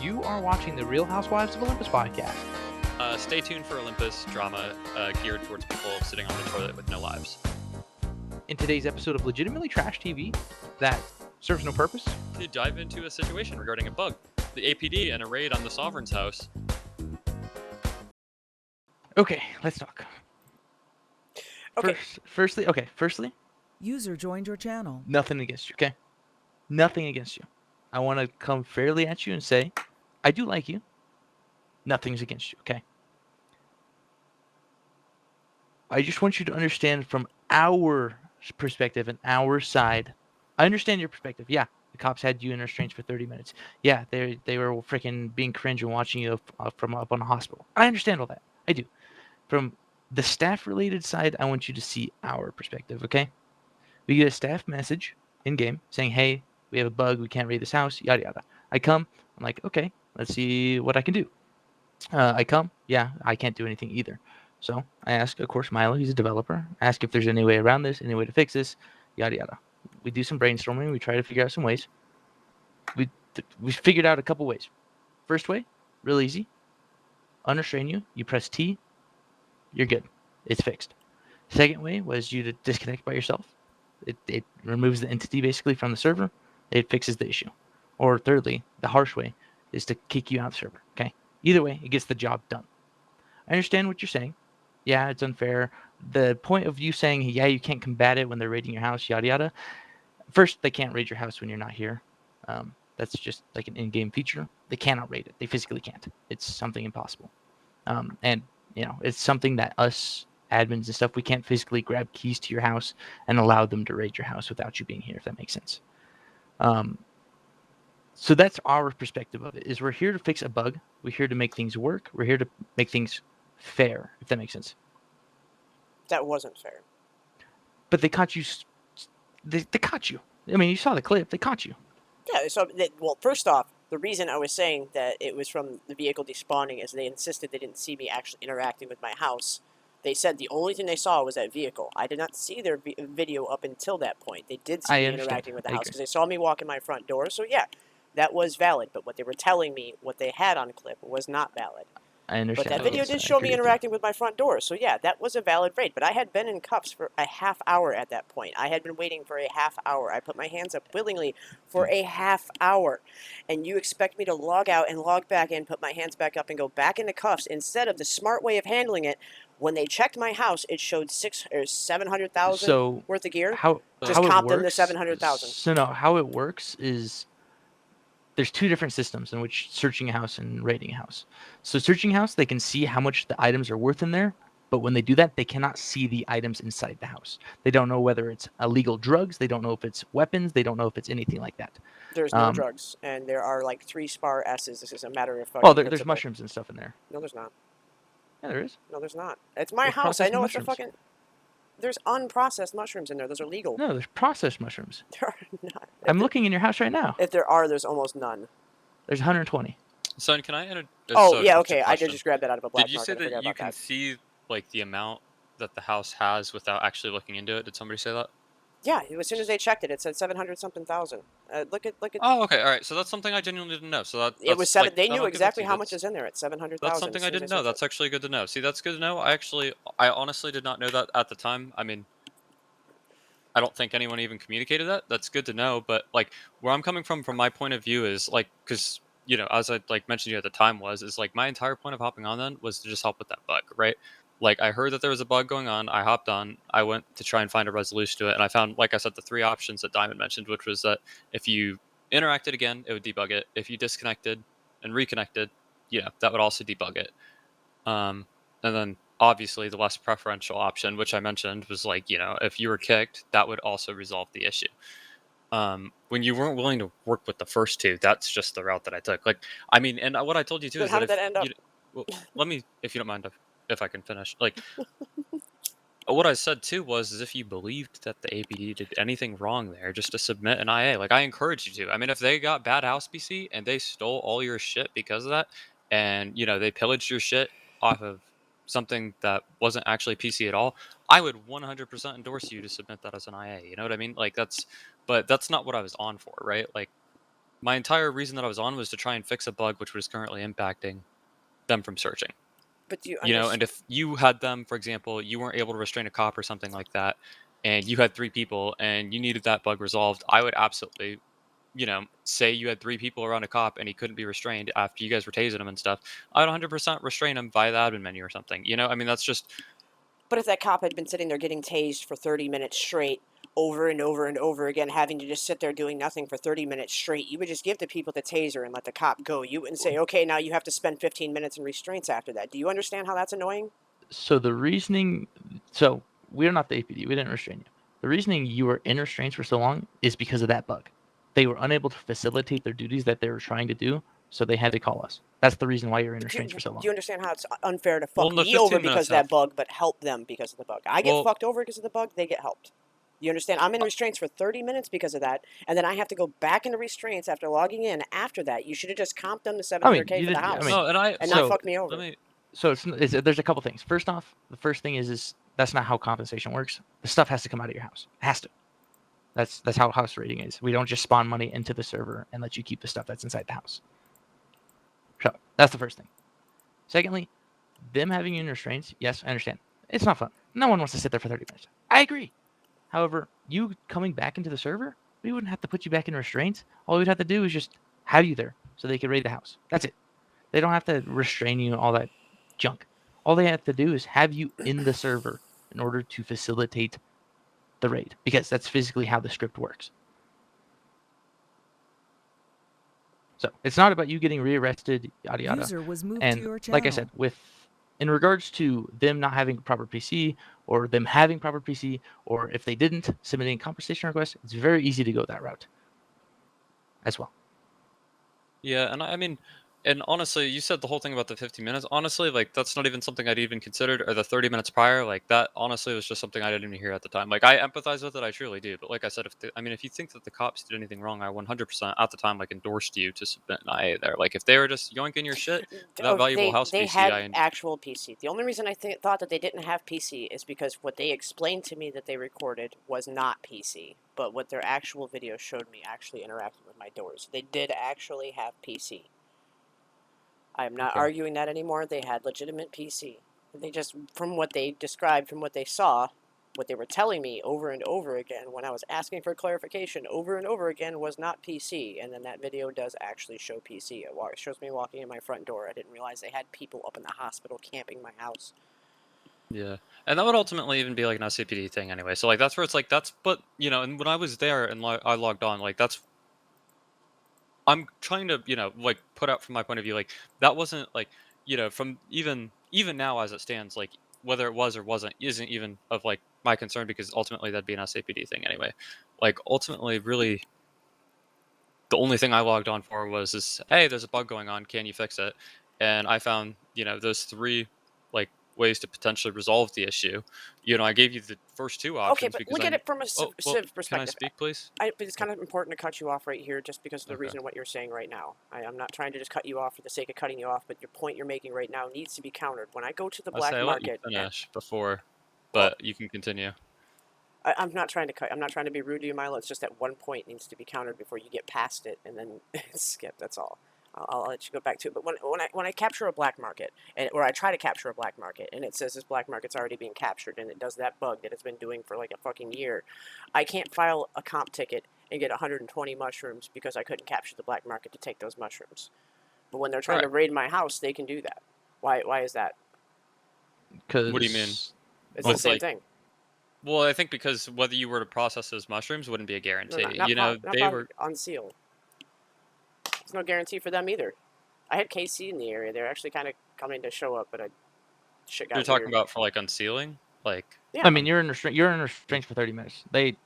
You are watching the Real Housewives of Olympus podcast. Stay tuned for Olympus drama geared towards people sitting on the toilet with no lives. In today's episode of Legitimately Trash TV that serves no purpose, To dive into a situation regarding a bug, the APD, and a raid on the Sovereign's house. okay, let's talk. Okay. Firstly, User joined your channel. nothing against you, okay? Nothing against you. I want to come fairly at you and say, I do like you. Nothing's against you, okay? I just want you to understand from our perspective and our side. I understand your perspective. Yeah, the cops had you in restraints for 30 minutes. Yeah, they were freaking being cringe and watching you from up on a hospital. I understand all that. I do. From the staff-related side, I want you to see our perspective, okay? We get a staff message in-game saying, hey, we have a bug. We can't raid this house, yada, yada. I come. I'm like, okay, let's see what I can do. I come. Yeah, I can't do anything either. So I ask, of course, Milo, he's a developer, ask if there's any way around this, any way to fix this, yada, yada. We do some brainstorming. We try to figure out some ways. We figured out a couple ways. First way, real easy. Unrestrain you. You press T. You're good. It's fixed. Second way was you to disconnect by yourself. It removes the entity basically from the server. It fixes the issue. Or thirdly, the harsh way is to kick you out of the server. Okay. Either way, it gets the job done. I understand what you're saying. Yeah, it's unfair. The point of you saying, yeah, you can't combat it when they're raiding your house, yada yada. First, they can't raid your house when you're not here. That's just like an in-game feature. They cannot raid it. They physically can't. It's something impossible. And it's something that us admins and stuff, we can't physically grab keys to your house and allow them to raid your house without you being here, if that makes sense. So that's our perspective of it, is we're here to fix a bug. We're here to make things work. We're here to make things fair, if that makes sense. That wasn't fair. But they caught you. They caught you. I mean, you saw the clip. They caught you. Yeah, so, well, first off, the reason I was saying that it was from the vehicle despawning is they insisted they didn't see me actually interacting with my house. They said the only thing they saw was that vehicle. I did not see their video up until that point. They did see I me understand. interacting with the I house agree. because they saw me walk in my front door. So, yeah, that was valid. But what they were telling me, what they had on clip, was not valid. I understand. But that all video this. did I show agree me with you. interacting with my front door. So, yeah, that was a valid raid. But I had been in cuffs for a half hour at that point. I had been waiting for a half hour. I put my hands up willingly for a half hour. And you expect me to log out and log back in, put my hands back up, and go back into cuffs instead of the smart way of handling it. When they checked my house, it showed 700,000 So worth of gear. how Just how it comp them to works? 700,000. So no, how it works is there's two different systems in which searching a house and raiding a house. So searching a house, they can see how much the items are worth in there, but when they do that, they cannot see the items inside the house. They don't know whether it's illegal drugs. They don't know if it's weapons. They don't know if it's anything like that. There's no drugs, and there are like 3 spar S's. This is a matter of fucking Well, there's principle. mushrooms and stuff in there. No, there's not. Yeah, there is. No, there's not. It's my There's house. I processed know it's a mushrooms. fucking... There's unprocessed mushrooms in there. Those are legal. No, there's processed mushrooms. There are not. I'm looking in your house right now. If there are, there's almost none. There's 120. Son, can I enter? Oh, yeah, okay. I did just grab that out of a black Did you market. say I forgot that you about can that. see like the amount that the house has without actually looking into it? Did somebody say that? Yeah, as soon as they checked it, it said 700-something thousand. Look at. Oh, okay, all right. So that's something I genuinely didn't know. So It was that's, 7. like, They I'll knew give it exactly to you. how much is in there at 700,000. That's something I didn't know. That's actually good to know. See, that's good to know. I honestly did not know that at the time. I mean, I don't think anyone even communicated that. That's good to know. But like, where I'm coming from my point of view is like, because as I like mentioned to you at the time is like my entire point of hopping on then was to just help with that bug, right? Like I heard that there was a bug going on. I hopped on. I went to try and find a resolution to it, and I found, like I said, the 3 options that Diamond mentioned, which was that if you interacted again, it would debug it. If you disconnected and reconnected, that would also debug it. And then obviously the less preferential option, which I mentioned, was like, if you were kicked, that would also resolve the issue. When you weren't willing to work with the first 2, that's just the route that I took. Like, I mean, and what I told you too Then is how that did that end up? well, let me, if you don't mind, if I can finish. Like, what I said too is if you believed that the APD did anything wrong there, just to submit an IA. Like, I encourage you to. I mean, if they got bad house PC and they stole all your shit because of that, and they pillaged your shit off of something that wasn't actually PC at all, I would 100% endorse you to submit that as an IA. You know what I mean? Like, but that's not what I was on for, right? Like, My entire reason that I was on was to try and fix a bug which was currently impacting them from searching. But do you You know, understand? and if you had them, for example, you weren't able to restrain a cop or something like that, and you had 3 people and you needed that bug resolved, I would absolutely, say you had 3 people around a cop and he couldn't be restrained after you guys were tasing him and stuff, I'd 100% restrain him via the admin menu or something. I mean, that's just But if that cop had been sitting there getting tased for 30 minutes straight, over and over and over again, having to just sit there doing nothing for 30 minutes straight, you would just give the people the taser and let the cop go. You wouldn't say, okay, now you have to spend 15 minutes in restraints after that. Do you understand how that's annoying? So the reasoning, so we're not the APD. We didn't restrain you. The reasoning you were in restraints for so long is because of that bug. They were unable to facilitate their duties that they were trying to do, so they had to call us. That's the reason why you're in Do restraints for so do long. you understand how it's unfair to well, fuck in the me over 15 because minutes of that enough. bug, but help them because of the bug? I get Well, fucked over because of the bug, they get helped. You understand? I'm in restraints for 30 minutes because of that, and then I have to go back into restraints after logging in after that. You should have just comped them to I mean, 700K you for the didn't. I house mean, no, and I and not so fuck me let over. me so there's a couple things. First off, the first thing is that's not how compensation works. The stuff has to come out of your house. It has to. That's how house raiding is. We don't just spawn money into the server and let you keep the stuff that's inside the house. So that's the first thing. Secondly, them having you in restraints, yes, I understand. It's not fun. No one wants to sit there for 30 minutes. I agree. However, you coming back into the server, we wouldn't have to put you back in restraints. All we'd have to do is just have you there so they could raid the house. That's it. They don't have to restrain you and all that junk. All they have to do is have you in the server in order to facilitate the raid, because that's physically how the script works. So it's not about you getting rearrested, yada yada. User was moved to And your like I channel. said, in regards to them not having a proper PC or them having proper PC, or if they didn't submitting compensation requests, it's very easy to go that route as well. Yeah, and I mean, and honestly, you said the whole thing about the 15 minutes. Honestly, like that's not even something I'd even considered, or the 30 minutes prior. Like that, honestly, was just something I didn't even hear at the time. Like I empathize with it, I truly do. But like I said, if you think that the cops did anything wrong, I 100% at the time like endorsed you to submit an IA there. Like if they were just yoinking your shit for that Oh, valuable house they PC, had actual PC. The only reason I thought that they didn't have PC is because what they explained to me that they recorded was not PC, but what their actual video showed me actually interacting with my doors. They did actually have PC. I am not Okay. arguing that anymore. They had legitimate PC. They just, from what they described, from what they saw, what they were telling me over and over again when I was asking for clarification over and over again was not PC. And then that video does actually show PC. It shows me walking in my front door. I didn't realize they had people up in the hospital camping my house. Yeah, and that would ultimately even be like an SCPD thing anyway. So like that's where it's like that's but and when I was there and I logged on, like that's I'm trying to, like put out from my point of view, like that wasn't like, from even now as it stands, like whether it was or wasn't isn't even of like my concern because ultimately that'd be an SAPD thing anyway. Like ultimately, really, the only thing I logged on for was this: hey, there's a bug going on, can you fix it? And I found, those three like ways to potentially resolve the issue. I gave you the first two Okay, options but because look at it from a oh well, civ can I perspective. speak, please? But it's kind of important to cut you off right here just because of the Okay. reason of what you're saying right now. I'm not trying to just cut you off for the sake of cutting you off, but your point you're making right now needs to be countered. When I go to the I say black I let you market, finish before, well, but you can continue. I'm not trying to cut. I'm not trying to be rude to you, Milo. It's just that one point needs to be countered before you get past it, and then skip. That's all. I'll let you go back to it. But when I capture a black market, or I try to capture a black market, and it says this black market's already being captured, and it does that bug that it's been doing for like a fucking year, I can't file a comp ticket and get 120 mushrooms because I couldn't capture the black market to take those mushrooms. But when they're trying to Right. raid my house, they can do that. Why is that? Because What do you mean? It's the With same like, thing. well, I think because whether you were to process those mushrooms wouldn't be a No, guarantee. not They were. on seal. There's no guarantee for them either. I had KC in the area. They're actually kind of coming to show up, but shit You're got talking weird. about for like unsealing, like. Yeah. I mean, you're in restraints for 30 minutes. They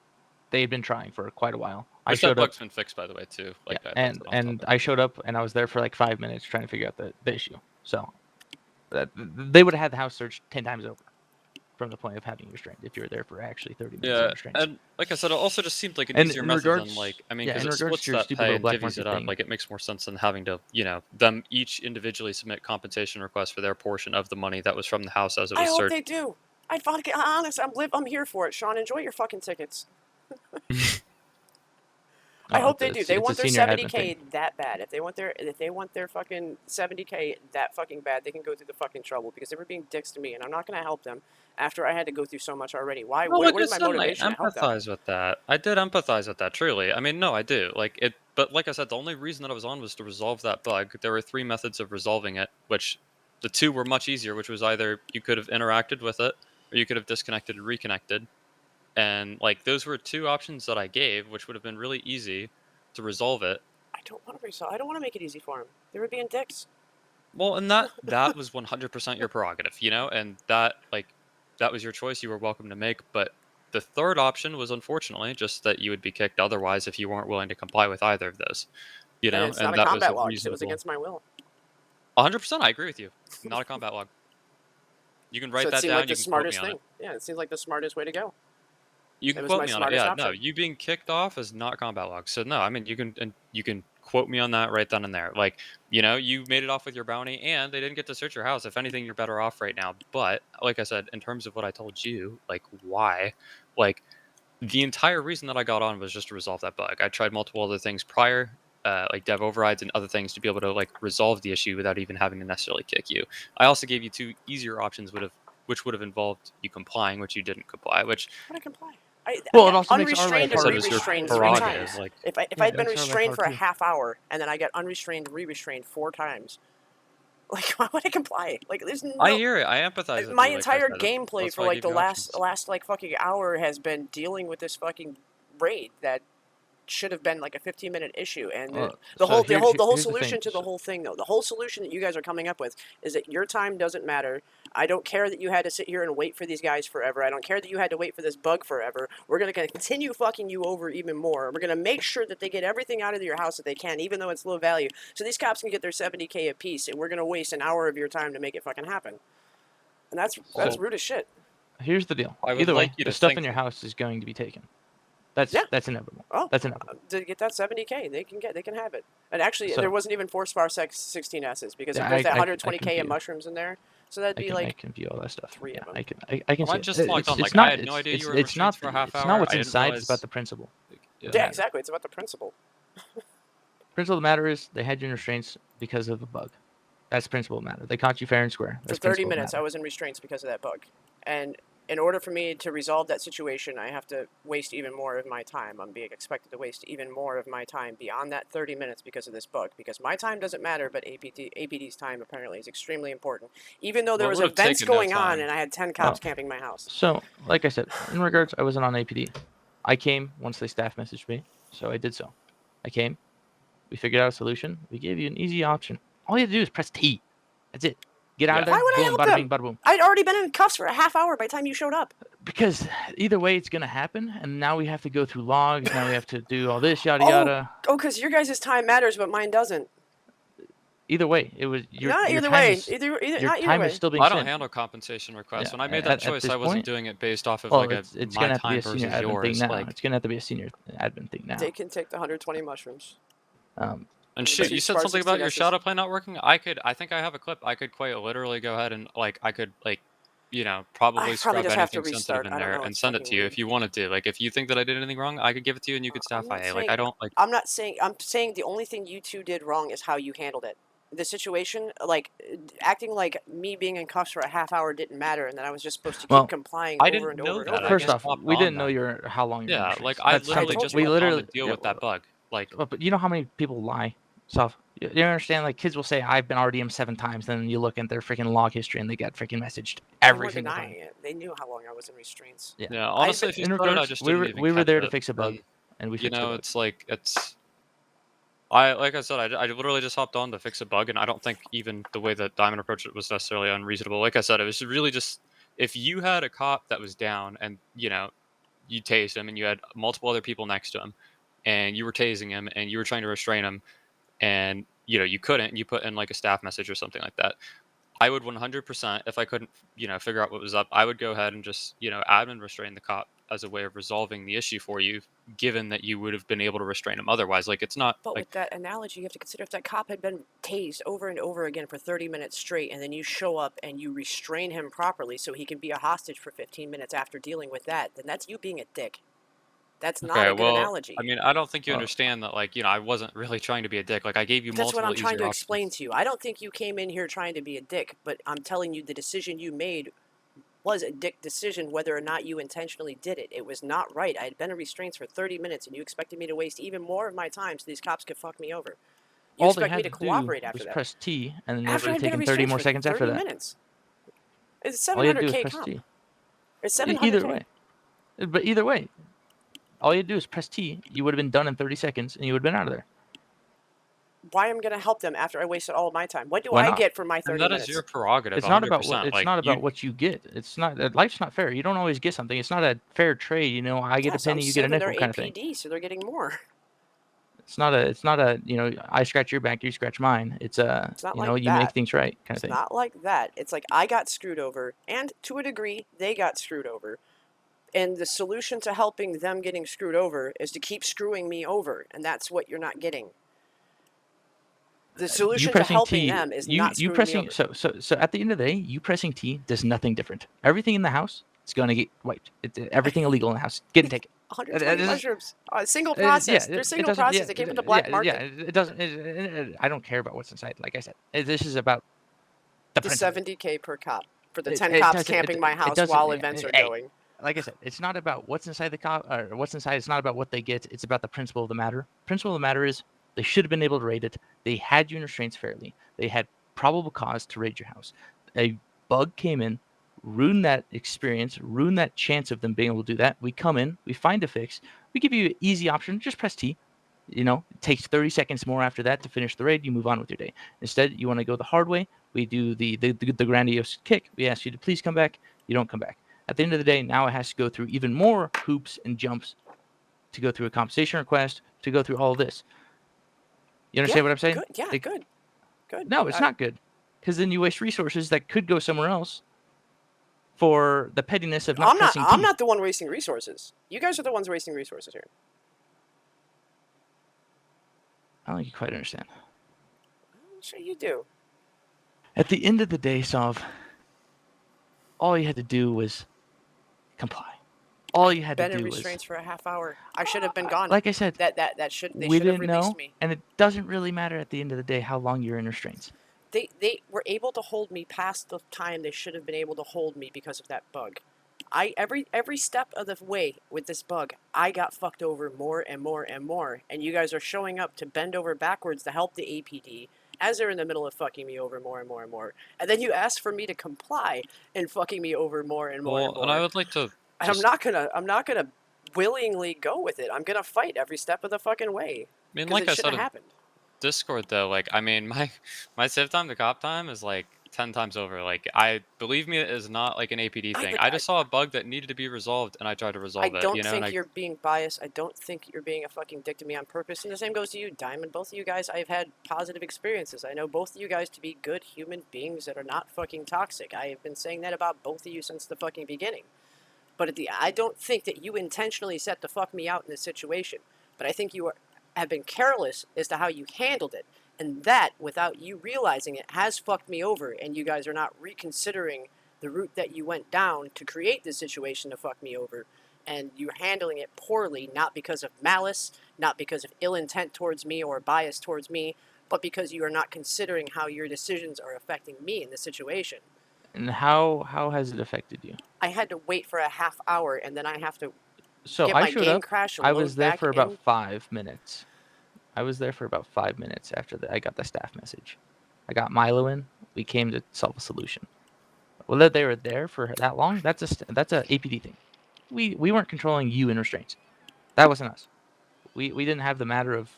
had been trying for quite a while. I Which that showed up, bug's been fixed, by the way, too. yeah, Like that's and an off and topic. I showed up and I was there for like 5 minutes trying to figure out the issue. So they would have had the house searched 10 times over from the point of having you restrained if you were there for actually 30 minutes in Yeah, restraints. and like I said, it also just seemed like an And easier in method than regards, like, I mean, yeah, because in it regards splits to your that stupid pay little and black divvies market it up. thing, Like it makes more sense than having to, them each individually submit compensation requests for their portion of the money that was from the house as it I was hope searched. they do. I fucking honest. I'm here for it, Sean. Enjoy your fucking tickets. I Oh, hope they do. it's They a want their senior admin 70K thing. that bad. If they want their fucking 70K that fucking bad, they can go through the fucking trouble because they were being dicks to me, and I'm not gonna help them after I had to go through so much already. Why? No, What like I is my said, I motivation to help them? empathize with that. I did empathize with that, truly. I mean, no, I do. Like it, but like I said, the only reason that I was on was to resolve that bug. There were 3 methods of resolving it, which the 2 were much easier, which was either you could have interacted with it or you could have disconnected and reconnected. And like those were 2 options that I gave, which would have been really easy to resolve it. I don't want to resolve. I don't want to make it easy for them. They were being dicks. Well, and that was 100% your prerogative, and that was your choice. You were welcome to make, but the third option was unfortunately just that you would be kicked otherwise if you weren't willing to comply with either of those, And it's not and a that was combat a log because it was reasonable. against my will. 100%, I agree with you. Not a combat log. You can So write it that seemed down. like the You can quote me smartest on thing. it. Yeah, it seems like the smartest way to go. You It can was quote my me on it. smartest Yeah, no, option. you being kicked off is not combat log. So no, I mean you can quote me on that right then and there. Like, you made it off with your bounty and they didn't get to search your house. If anything, you're better off right now. But like I said, in terms of what I told you, like why, like the entire reason that I got on was just to resolve that bug. I tried multiple other things prior, like dev overrides and other things to be able to like resolve the issue without even having to necessarily kick you. I also gave you 2 easier options which would have involved you complying, which you didn't comply, which How would I comply? I Well, it got also makes our life unrestrained like I and said harder. is your re-restrained 3 prerogative. times. Like If Yeah, I'd it been makes our life restrained hard for a too. half hour and then I got unrestrained, re-restrained 4 times, like why would I comply? Like there's I no. hear it. I empathize with My you. Like I entire said, gameplay that's for why I like gave the you options. last like fucking hour has been dealing with this fucking raid that should have been like a 15-minute issue. And So the whole here's the thing. solution to the whole thing though, the whole solution that you guys are coming up with is that your time doesn't matter. I don't care that you had to sit here and wait for these guys forever. I don't care that you had to wait for this bug forever. We're gonna continue fucking you over even more. We're gonna make sure that they get everything out of your house that they can, even though it's low value, so these cops can get their 70K a piece, and we're gonna waste an hour of your time to make it fucking happen. And that's So rude as shit. Here's the deal. I would Either like way, you the to stuff think. in your house is going to be taken. Yeah. That's inevitable. Oh, That's inevitable. to get that 70K, they can have it. And actually, So- there wasn't even 4 Spar 16S's because Yeah, there's that I can 120K in view. mushrooms in there. So that'd be I like can view all that stuff. 3 of them. I can When see I it. just logged on, It's like I not. had no idea you were in It's not. restraints for a half It's hour. not what's I didn't inside. It's realize. about the principle. Yeah. Yeah, exactly. It's about the principle. Principle of the matter is they had you in restraints because of a bug. That's the principle of the matter. They caught you fair and square. That's For 30 principle of the minutes, I matter. was in restraints because of that bug. And in order for me to resolve that situation, I have to waste even more of my time. I'm being expected to waste even more of my time beyond that 30 minutes because of this bug. Because my time doesn't matter, but APD's time apparently is extremely important. Even though there Well, it was would've events taken no going on time. and I had 10 cops Oh. camping my house. So, like I said, in regards, I wasn't on APD. I came once they staff messaged me, so I did so. I came. We figured out a solution. We gave you an easy option. All you have to do is press T. That's it. Get out of there. Why would I Boom, help bada them? bing, bada boom. I'd already been in cuffs for a half hour by the time you showed up. Because either way, it's gonna happen, and now we have to go through logs. Now we have to do all this yada Oh. yada. Oh, because your guys' time matters, but mine doesn't. Either way, it was your Not your either time way. is Your not either way. Is still being I don't sent. handle compensation requests. Yeah, When I made at- that at choice, this I wasn't point- doing it based off of Well, like it's my gonna have to be time a senior versus admin thing yours. now. Like, It's gonna have to be a senior admin thing now. They can take the 120 mushrooms. Um, and But shit, you you said Spar something about your 16Ss. shadow play not working. I think I have a clip. I could quite literally go ahead and I could probably I scrub probably just have to anything sensitive restart. in I don't there know, and it's send it fucking to you weird. if you wanted to. Like, if you think that I did anything wrong, I could give it to you and you could staff I'm not IA. saying- Like, I don't like. I'm not saying. I'm saying the only thing you two did wrong is how you handled it. The situation, like acting like me being in cuffs for a half hour didn't matter, and that I was just supposed to keep Well, complying I over didn't and know over and that. over. I first again. just off, hopped we on didn't know that. how long you're in Yeah, restraints. like I That's literally simple. just We hopped on literally to deal yeah, with that bug. Like, But you know how many people lie? So you understand? Like kids will say, "I've been RDM 7 times," then you look at their freaking log history and they get freaking messaged They every weren't single denying time. it. They knew how long I was in restraints. yeah, honestly, if you In started, I regards, just we didn't were even we were catch there to it. fix a bug, and we fixed the bug. It's like like I said, I literally just hopped on to fix a bug, and I don't think even the way that Diamond approached it was necessarily unreasonable. Like I said, it was really just if you had a cop that was down and you tased him and you had multiple other people next to him and you were tasing him and you were trying to restrain him and you couldn't and you put in like a staff message or something like that, I would 100%, if I couldn't figure out what was up, I would go ahead and just admin restrain the cop as a way of resolving the issue for you, given that you would have been able to restrain him otherwise. Like, it's not But like with that analogy, you have to consider if that cop had been tased over and over again for 30 minutes straight, and then you show up and you restrain him properly so he can be a hostage for 15 minutes after dealing with that, then that's you being a dick. That's not Okay, a good well, analogy. I mean, I don't think you Uh, understand that, like, I wasn't really trying to be a dick. Like, I gave you That's what multiple I'm trying easier to explain options. to you. I don't think you came in here trying to be a dick, but I'm telling you the decision you made was a dick decision whether or not you intentionally did it. It was not right. I had been in restraints for 30 minutes and you expected me to waste even more of my time so these cops could fuck me over. You all they expect me had to to do cooperate after was that. press T, and then it would After have I'd been in taken 30 restraints more for seconds after 30 that. minutes. It's All you had to do was 700K press comp. T. It's Either 700K. way. But either way, all you had to do is press T. You would have been done in 30 seconds, and you would have been out of there. Why am I going to help them after I wasted all of my time? What do Why I not? get for my And 30 that is your minutes? prerogative, It's not about what 100%. it's Like, not you, about what you get. It's not life's not fair. You don't always get something. It's not a fair trade. You know, I get a Yes, I'm penny, you get a 7. They're nickel kind of thing. APD, so they're getting more. It's not a you know I scratch your back, you scratch mine. It's a It's not you know like you make that. things right kind of It's thing. not like that. It's like I got screwed over, and to a degree, they got screwed over. And the solution to helping them getting screwed over is to keep screwing me over, and that's what you're not getting. The You solution to pressing helping T, them is not you screwing me pressing over. so at the end of the day, you pressing T does nothing different. Everything in the house is going to get wiped. Everything illegal in the house getting taken. It 120 is- mushrooms. Single process. They're it single doesn't. process. Yeah, They came from the yeah, black yeah. market. It doesn't. I don't care about what's inside. Like I said, this is about the The principle. 70K per cop for the It, 10 it cops doesn't. camping my It house doesn't. while events are Hey, going. like I said, it's not about what's inside the cop or what's inside. It's not about what they get. It's about the principle of the matter. Principle of the matter is they should have been able to raid it. They had you in restraints fairly. They had probable cause to raid your house. A bug came in, ruined that experience, ruined that chance of them being able to do that. We come in, we find a fix. We give you an easy option. Just press T. You know, it takes 30 seconds more after that to finish the raid. You move on with your day. Instead, you want to go the hard way. We do the grandiose kick. We ask you to please come back. You don't come back. At the end of the day, now it has to go through even more hoops and jumps to go through a compensation request, to go through all this. You understand Yeah, what I'm saying? good. Yeah, Like, good. Good. no, it's not good. Because then you waste resources that could go somewhere else for the pettiness of not pressing I'm T. not the one wasting resources. You guys are the ones wasting resources here. I don't think you quite understand. I'm sure you do. At the end of the day, Sov, all you had to do was comply. All you had to Been in do was, restraints for a half hour. I should have been gone. like I said, They we should have didn't released know, me. and it doesn't really matter at the end of the day how long you're in restraints. They were able to hold me past the time they should have been able to hold me because of that bug. Every step of the way with this bug, I got fucked over more and more and more. And you guys are showing up to bend over backwards to help the APD as they're in the middle of fucking me over more and more and more. And then you ask for me to comply and fucking me over more and more and well, more. and I would like to And just, I'm not gonna willingly go with it. I'm gonna fight every step of the fucking way. I mean, Because like it I shouldn't said have in happened. Discord though, like, I mean, my save time to cop time is like 10 times over. Like, believe me, it is not like an APD thing. I just saw a bug that needed to be resolved, and I tried to I resolve it. don't You know, think and you're being biased. I don't think you're being a fucking dick to me on purpose. And the same goes to you, Diamond. Both of you guys, I've had positive experiences. I know both of you guys to be good human beings that are not fucking toxic. I have been saying that about both of you since the fucking beginning. But I don't think that you intentionally set the fuck me out in this situation. But I think have been careless as to how you handled it. And that, without you realizing it, has fucked me over. And you guys are not reconsidering the route that you went down to create this situation to fuck me over. And you're handling it poorly, not because of malice, not because of ill intent towards me or bias towards me, but because you are not considering how your decisions are affecting me in this situation. And how has it affected you? I had to wait for a half hour, and then I have to So get I my showed game up. crash and I load was there back for about in. 5 minutes. I was there for about 5 minutes after I got the staff message. I got Milo in. We came to solve a solution. Whether they were there for that long, that's a APD thing. We weren't controlling you in restraints. That wasn't us. We didn't have the matter of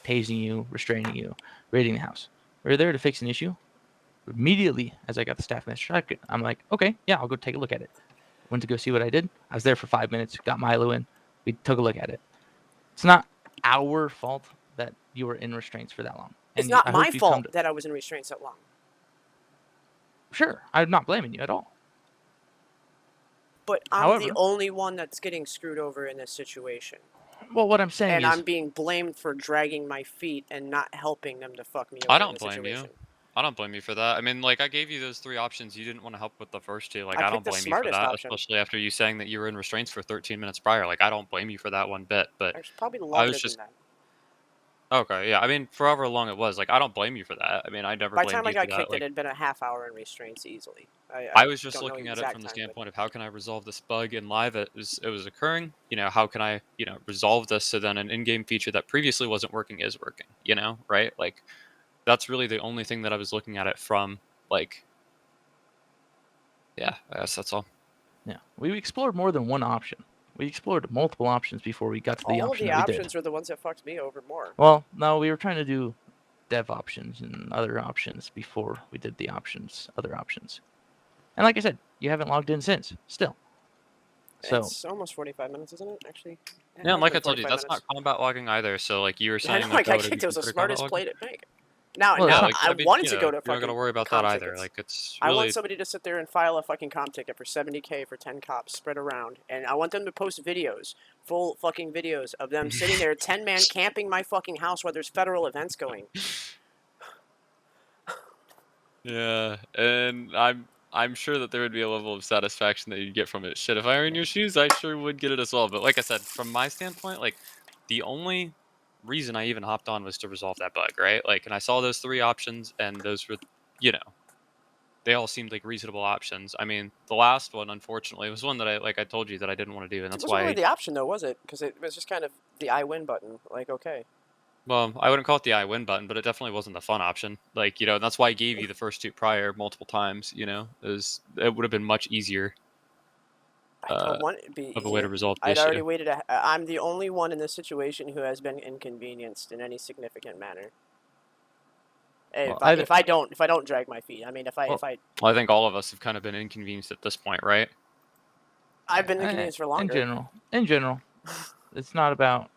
tasing you, restraining you, raiding the house. We were there to fix an issue. Immediately as I got the staff message, I'm like, okay, yeah, I'll go take a look at it. Went to go see what I did. I was there for 5 minutes. Got Milo in. We took a look at it. It's not our fault that you were in restraints for that long. It's And not I my hope you come fault to. that I was in restraints that long. Sure, I'm not blaming you at all. But I'm the However, only one that's getting screwed over in this situation. well, what I'm saying And is, I'm being blamed for dragging my feet and not helping them to fuck me I over in don't the blame you. situation. I don't blame you for that. I mean, like, I gave you those 3 options. You didn't want to help with the first 2. Like, I I picked don't the blame you for smartest that, option. especially after you saying that you were in restraints for 13 minutes prior. Like, I don't blame you for that one bit. But Actually, probably I longer was than just that. okay. Yeah. I mean, for however long it was, like, I don't blame you for that. I mean, I never By the blamed time I you for got that. kicked, it Like, had been a half hour in restraints easily. I I was just don't know the looking at it from exact the time, but standpoint of how can I resolve this bug in live it was occurring. How can I resolve this so then an in-game feature that previously wasn't working is working. Right? Like that's really the only thing that I was looking at it from. Like, yeah, I guess that's all. Yeah, we explored more than one option. We explored multiple options before we got to the all of option the that we options did. were the ones that fucked me over more. Well, no, we were trying to do dev options and other options before we did the other options. And like I said, you haven't logged in since, still. So It's almost 45 minutes, isn't it? Actually, it Yeah, and has like been I told you, 45 that's minutes. not combat logging either. So like you were I know, saying I that that got would be kicked. It was the considered combat smartest play logging. to make. Now, Well, it's Yeah, not. like I I mean, wanted to go to you don't gotta fucking worry about that comp either. tickets. Like it's I want really somebody to sit there and file a fucking comp ticket for 70K for 10 cops spread around, and I want them to post videos, full fucking videos of them sitting there, 10-man camping my fucking house while there's federal events going. yeah, and I'm sure that there would be a level of satisfaction that you'd get from it. Shit, if I were in your shoes, I sure would get it as well. But like I said, from my standpoint, like the only reason I even hopped on was to resolve that bug, right? Like, and I saw those 3 options, and those were, you know, they all seemed like reasonable options. I mean, the last one, unfortunately, was one that I told you that I didn't want to do, and It that's wasn't really why. the option though, was it? Because it was just kind of the I win button. Like, okay. Well, I wouldn't call it the I win button, but it definitely wasn't the fun option. Like, and that's why I gave you the first 2 prior multiple times. It would have been much easier I uh, don't want it to be of a way to easier. resolve the I'd already issue. waited. I'm the only one in this situation who has been inconvenienced in any significant manner. Well, If I don't drag my feet, I mean, Well, Well, I think all of us have kind of been inconvenienced at this point, right? I've been inconvenienced for longer. In general, it's not about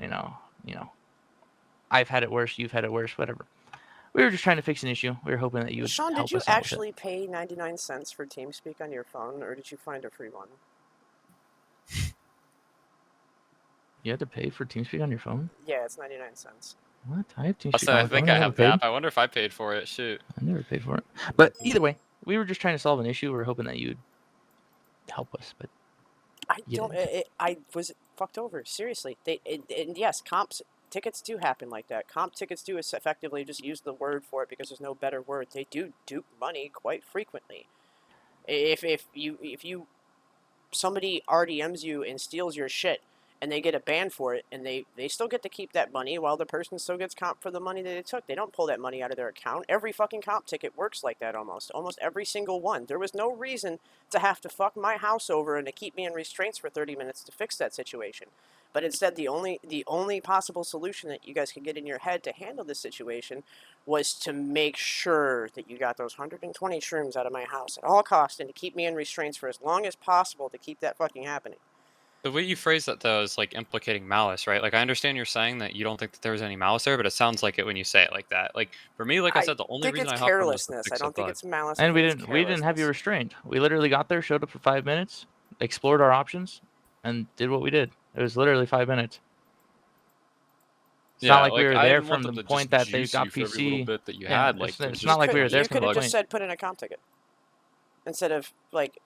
I've had it worse, you've had it worse, whatever. We were just trying to fix an issue. We were hoping that you would Sean, did help you us out with it. actually pay 99 cents for TeamSpeak on your phone, or did you find a free one? You had to pay for TeamSpeak on your phone? Yeah, it's 99 cents. What? I have I TeamSpeak say on I my phone. think I I never have the paid. app. I wonder if I paid for it. Shoot. I never paid for it. But either way, we were just trying to solve an issue. We were hoping that you'd help us, but you didn't. I was fucked over. Seriously. And yes, comps tickets do happen like that. Comp tickets do effectively just use the word for it because there's no better word. They do dupe money quite frequently. If you somebody RDMs you and steals your shit and they get a ban for it and they still get to keep that money while the person still gets comp for the money that they took. They don't pull that money out of their account. Every fucking comp ticket works like that almost every single one. There was no reason to have to fuck my house over and to keep me in restraints for 30 minutes to fix that situation. But instead, the only possible solution that you guys could get in your head to handle this situation was to make sure that you got those 120 shrooms out of my house at all costs and to keep me in restraints for as long as possible to keep that fucking happening. The way you phrase that though is like implicating malice, right? Like I understand you're saying that you don't think that there was any malice there, but it sounds like it when you say it like that. Like for me, like I said, the only think reason it's I hopped on was to carelessness. I fix a don't think bug. it's malice. I And think it's we didn't have you carelessness. restrained. We literally got there, showed up for 5 minutes, explored our options, and did what we did. It was literally 5 minutes. It's not Yeah, like we like were I there didn't want from them the to just point that they juice got you for every little PC. bit that you Yeah, had. Like it's just not like we were there You from could the have just point. said put in a comp ticket instead of like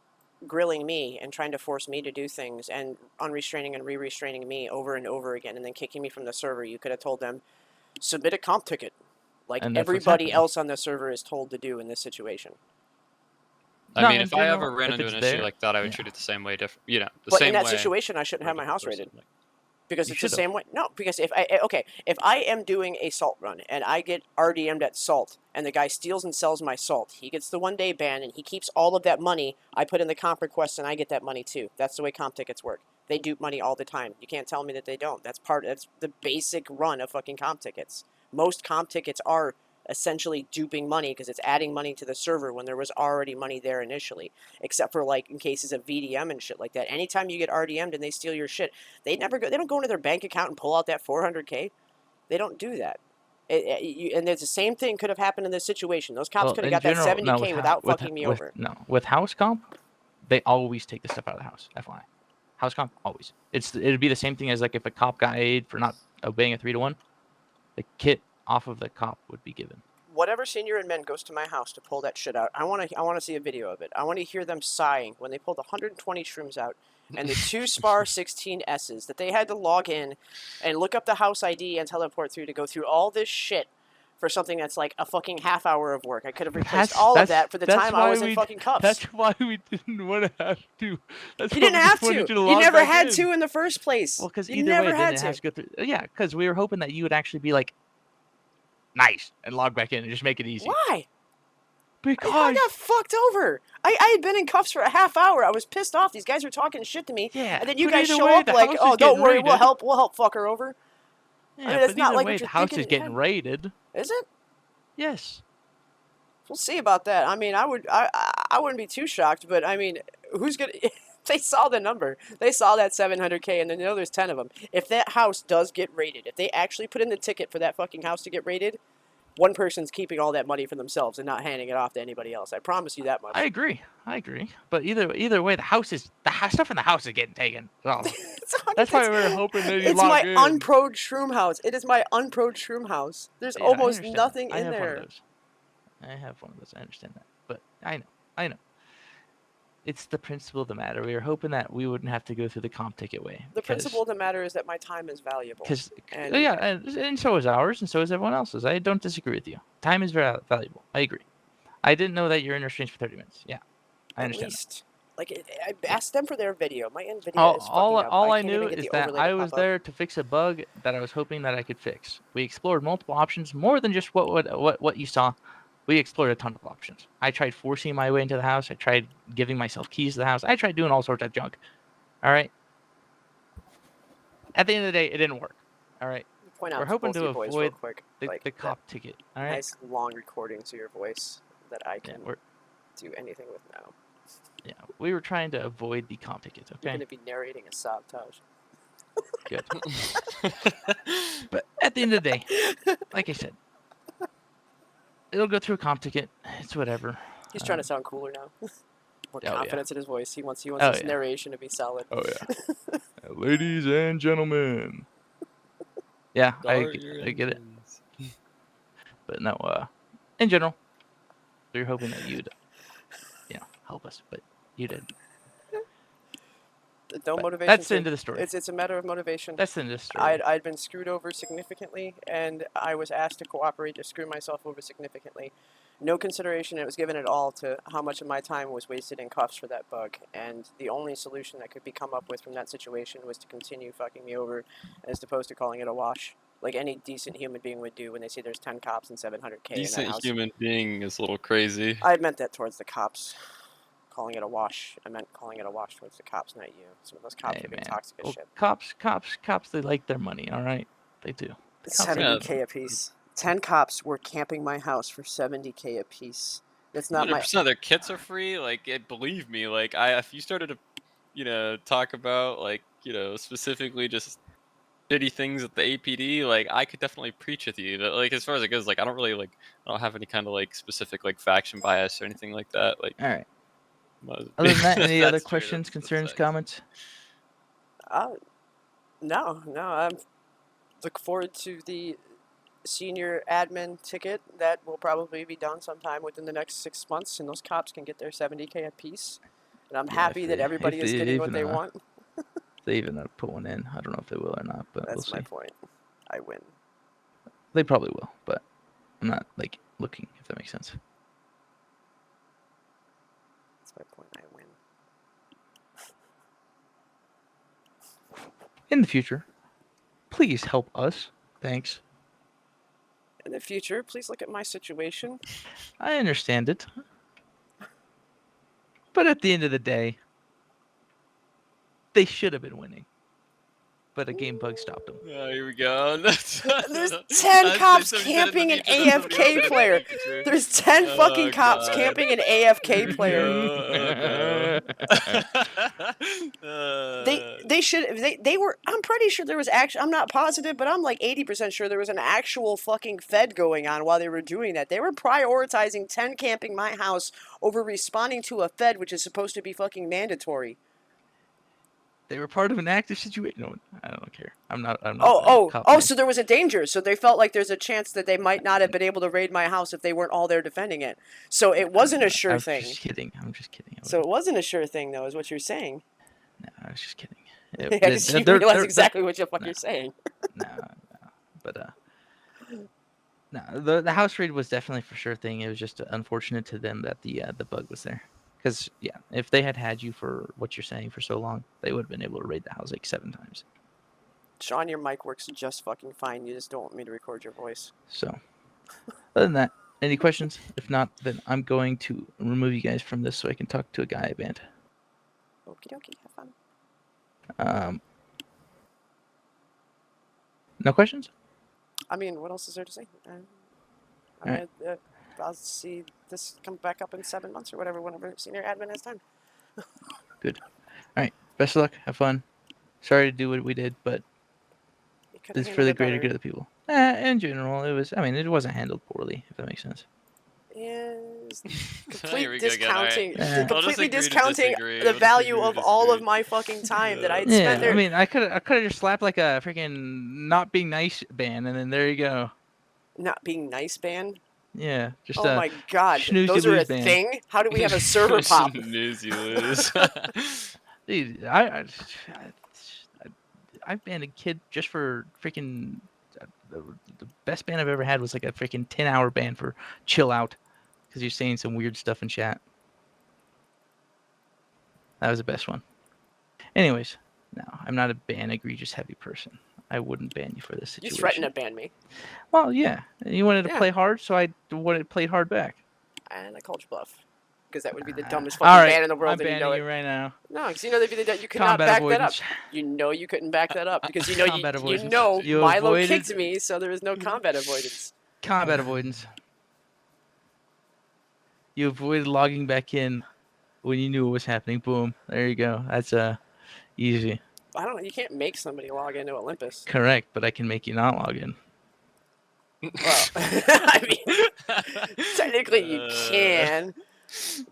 grilling me and trying to force me to do things and unrestraining and re-restraining me over and over again and then kicking me from the server. You could have told them submit a comp ticket like And that's what's everybody happening. else on the server is told to do in this situation. I No, mean, in if I ever general, ran if into it's an issue there, like that, I would yeah. treat it the same way. The But same in that way. situation, I shouldn't for a have my different house person, rated. like- Because You it's the should've. same way. No, because if I am doing a salt run and I get RDM'd at salt and the guy steals and sells my salt, he gets the 1-day ban and he keeps all of that money. I put in the comp request and I get that money too. That's the way comp tickets work. They dupe money all the time. You can't tell me that they don't. That's the basic run of fucking comp tickets. Most comp tickets are essentially duping money because it's adding money to the server when there was already money there initially, except for like in cases of VDM and shit like that. Anytime you get RDM'd and they steal your shit, they don't go into their bank account and pull out that 400K. They don't do that. And there's the same thing could have happened in this situation. Those cops Well, could have in got that general, 70K without fucking me over. No, with house comp, they always take the stuff out of the house. FYI, house comp always. It'd be the same thing as like if a cop got A'd for not obeying a 3-1, the kit off of the cop would be given. whatever senior and men goes to my house to pull that shit out, I want to see a video of it. I want to hear them sighing when they pulled 120 shrooms out and the 2 SPAR 16Ss that they had to log in and look up the house ID and teleport through to go through all this shit for something that's like a fucking half hour of work. I could have replaced all of that for the time I was in fucking cuffs. That's why we didn't want to have to. You didn't have to. You never had to in the first place. Well, because you either never way, had it has to go through. Yeah, because we were hoping that you would actually be like, nice, and log back in and just make it easy. Why? Because I got fucked over. I had been in cuffs for a half hour. I was pissed off. These guys were talking shit to me. Yeah, and then you but guys either show way, up the like, house oh, is don't getting worry, raided. we'll help fuck her over. Yeah, I mean, it's but not either like way, what the you're house thinking is in getting head. raided. Is it? Yes. We'll see about that. I mean, I wouldn't be too shocked, but I mean, who's gonna? They saw the number. They saw that 700K, and they know there's 10 of them. If that house does get raided, if they actually put in the ticket for that fucking house to get raided, one person's keeping all that money for themselves and not handing it off to anybody else. I promise you that much. I agree. But either way, the stuff in the house is getting taken. So that's why we were hoping that you It's log my in. unproed shroom house. It is my unproed shroom house. There's Yeah, I almost understand. nothing I in have there. One of those. I have one of those. I understand that. But I know. It's the principle of the matter. We were hoping that we wouldn't have to go through the comp ticket way. The principle of the matter is that my time is valuable. And so is ours, and so is everyone else's. I don't disagree with you. Time is very valuable. I agree. I didn't know that you're in restraints for 30 minutes. Yeah, I understand. At least, I asked them for their video. My end video All, is fucking all, up. all I can't knew even get is the that overlay I to was pop up. there to fix a bug that I was hoping that I could fix. We explored multiple options, more than just what you saw. We explored a ton of options. I tried forcing my way into the house. I tried giving myself keys to the house. I tried doing all sorts of junk. All right. At the end of the day, it didn't work. All right. Point out We're hoping both to your boys real avoid quick, the cop ticket. All right. nice long recordings of your voice that I can Yeah, do anything with now. yeah, we were trying to avoid the comp tickets. You're Okay. going to be narrating a sabotage. Good. But at the end of the day, like I said, it'll go through a comp ticket. It's whatever. He's trying to sound cooler now. More yeah. confidence in his voice. He wants Oh, his yeah. narration to be solid. Oh yeah. Ladies and gentlemen. Yeah, I get it. But no, in general, we were hoping that you'd, help us, but you didn't. No But motivation. that's the end of the story. It's a matter of motivation. That's the end of the story. I'd been screwed over significantly, and I was asked to cooperate to screw myself over significantly. No consideration it was given at all to how much of my time was wasted in cuffs for that bug, and the only solution that could be come up with from that situation was to continue fucking me over as opposed to calling it a wash, like any decent human being would do when they see there's 10 cops and 700K in that house. Decent human being is a little crazy. I meant that towards the cops. Calling it a wash. I meant calling it a wash towards the cops, not you. Some of those cops Hey, are being man. toxic as Well, shit. cops, they like their money, all right? They do. The cops are- 70K a piece. 10 cops were camping my house for 70K a piece. That's not my. 100% of their kits are free. Like, believe me, like, if you started to, talk about, like, specifically just shitty things at the APD, like, I could definitely preach with you. But, like, as far as it goes, like, I don't have any kind of, like, specific, like, faction bias or anything like that. Like, all right. Other than that, any other That's true, questions, that's concerns, nice. comments? No. I'm look forward to the senior admin ticket that will probably be done sometime within the next 6 months, and those cops can get their 70K a piece. And I'm Yeah, happy if that they- everybody if is they getting what even, they want. They even put one in. I don't know if they will or not, but That's we'll my see. point. I win. They probably will, but I'm not like looking, if that makes sense. That's my point. I win. In the future, please help us. Thanks. In the future, please look at my situation. I understand it. But at the end of the day, they should have been winning. But a game bug stopped them. Oh, here we go. There's I'd 10 say cops somebody said it in camping the an future, that's somebody else said it AFK in the player. future. There's 10 fucking Oh, cops God. camping an AFK player. They were. I'm pretty sure there was actually. I'm not positive, but I'm like 80% sure there was an actual fucking Fed going on while they were doing that. They were prioritizing 10 camping my house over responding to a Fed, which is supposed to be fucking mandatory. They were part of an active situation. No, I don't care. I'm not. I'm not. Oh! So there was a danger. So they felt like there's a chance that they might not have been able to raid my house if they weren't all there defending it. So it wasn't a sure thing. I'm just kidding. I'm just kidding. So it wasn't a sure thing, though, is what you're saying. No, I was just kidding. You realize exactly what the fuck you're saying. No, but no, the house raid was definitely for sure thing. It was just unfortunate to them that the bug was there. Because yeah, if they had you for what you're saying for so long, they would have been able to raid the house like 7 times. Sean, your mic works just fucking fine. You just don't want me to record your voice. So, other than that, any questions? If not, then I'm going to remove you guys from this so I can talk to a guy I banned. Okie dokie, have fun. No questions? I mean, what else is there to say? Alright. I'll see this come back up in 7 months or whatever, whenever senior admin has time. Good. All right. Best of luck. Have fun. Sorry to do what we did, but this is for the greater good of the people. In general, it was. I mean, it wasn't handled poorly, if that makes sense. Is Here we go again, discounting, alright. I'll just completely agree to discounting disagree. the I'll just value agree of to all of disagree. my fucking time that I'd Yeah, spent there. I mean, I could have just slapped like a freaking not being nice ban, and then there you go. Not being nice ban. Yeah, just Oh my god, snooze those you are a lose ban. thing. How do we have a server pop? Snooze, you lose. Dude, I banned a kid just for freaking. The best ban I've ever had was like a freaking 10-hour ban for chill out, because you're saying some weird stuff in chat. That was the best one. Anyways, no, I'm not a ban egregious heavy person. I wouldn't ban you for this You situation. threatened to ban me, Well, yeah. You wanted to Yeah. play hard, so I played hard back. and I called you bluff. Because that would be the dumbest All fucking right, ban in the world, I'm and you banning know you it. right now. No, because you know that you could not Combat back avoidance. that up. You know you couldn't back that up because you know Combat you avoidance. know You Milo avoided- kicked me, so there was no combat avoidance. Combat avoidance. You avoided logging back in when you knew what was happening. Boom. There you go. That's easy. I don't know. You can't make somebody log into Olympus. Correct, but I can make you not log in. Well, I mean, technically you can,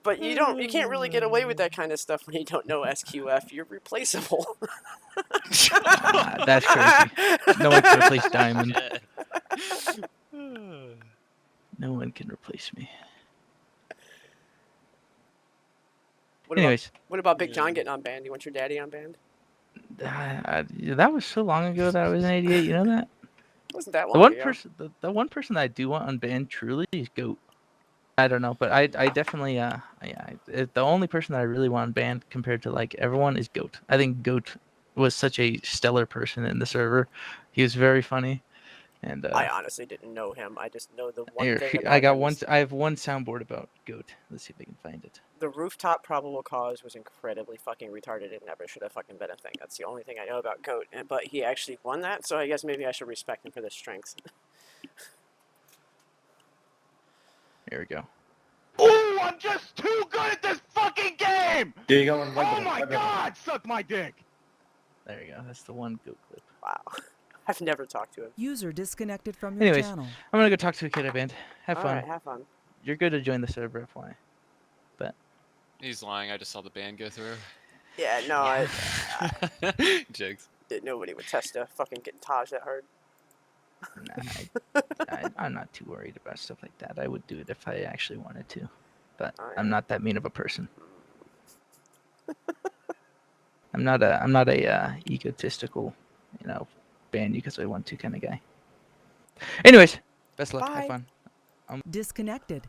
but you don't. You can't really get away with that kind of stuff when you don't know SQF. You're replaceable. That's crazy. No one can replace Diamond. No one can replace me. Anyways, What about Big John getting on band? You want your daddy on band? that was so long ago that I was in '88. You know that? It wasn't that long The one ago. person, the one person that I do want unbanned truly is Goat. I don't know, but I definitely the only person that I really want banned compared to like everyone is Goat. I think Goat was such a stellar person in the server. He was very funny, and I honestly didn't know him. I just know the one here, thing about I got him one. is I have one soundboard about Goat. Let's see if I can find it. the rooftop probable cause was incredibly fucking retarded. It never should have fucking been a thing. That's the only thing I know about Goat. But he actually won that, so I guess maybe I should respect him for this strength. Here we go. Ooh, I'm just too good at this fucking game! Yeah, you got one. Oh my god, suck my dick! There you go. That's the one Goat clip. Wow. I've never talked to him. User disconnected from your Anyways, channel. I'm gonna go talk to a kid I banned. Have fun. Alright, have fun. You're good to join the server, FYI. He's lying. I just saw the ban go through. Yeah, no, I Jigs. nobody would test to fucking get Taj that hard. Nah, I'm not too worried about stuff like that. I would do it if I actually wanted to, but Alright. I'm not that mean of a person. I'm not a egotistical, ban you because I want to kind of guy. Anyways, best of luck. Bye. Have fun. Disconnected.